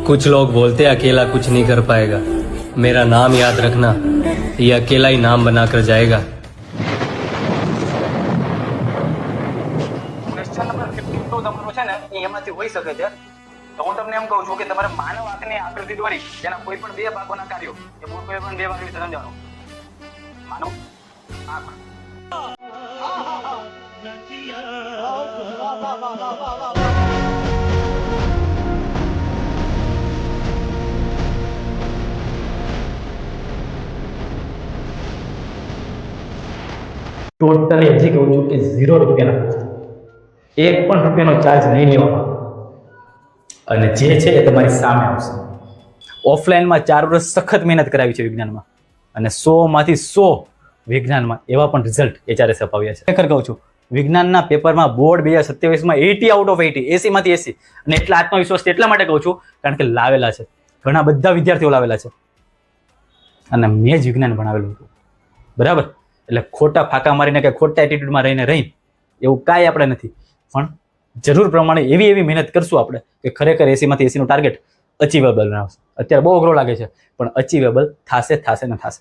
कुछ लोग बोलते हैं अकेला कुछ नहीं कर पाएगा मेरा नाम याद रखना ये अकेला ही नाम बनाकर जाएगा ક્વેશ્ચન નંબર 52 તમારો છે ને એ એમાંથી હોઈ શકે છે તો હું તમને એમ કહું છું કે તમારે માનવ આંખની આકૃતિ દોરી જેના કોઈ પણ બે ભાગોના કાર્યો એ કોઈ પણ બે ભાગ વિશે સમજાવો માનવ આંખ ટોટલી હજી કહું છું કે 0 રૂપિયાના ખર્ચ. એક પણ રૂપિયાનો ચાર્જ નહીં લેવામાં અને જે છે એ તમારી સામે આવશે. ઓફલાઈનમાં 4 વર્ષ સખત મહેનત કરાવી છે વિજ્ઞાનમાં અને 100 માંથી 100 વિજ્ઞાનમાં એવા પણ રિઝલ્ટ HRS અપાવ્યા છે. ખરેખર કહું છું વિજ્ઞાનના પેપરમાં બોર્ડ 2027માં 80 આઉટ ઓફ 80 80 માંથી 80 અને એટલા આત્મવિશ્વાસ એટલા માટે કહું છું કારણ કે લાવેલા છે ઘણા બધા વિદ્યાર્થીઓ લાવેલા છે અને મેં જ વિજ્ઞાન ભણાવેલું હતું બરાબર. એટલે ખોટા ફાંકા મારીને કે ખોટા એટીટ્યુડમાં રહીને એવું કાંઈ આપણે નથી પણ જરૂર પ્રમાણે એવી મહેનત કરશું આપણે કે ખરેખર 80 માંથી 80 નું ટાર્ગેટ અચીવેબલ બનાવશે. અત્યારે બહુ અઘરો લાગે છે પણ અચીવેબલ થશે ને થશે.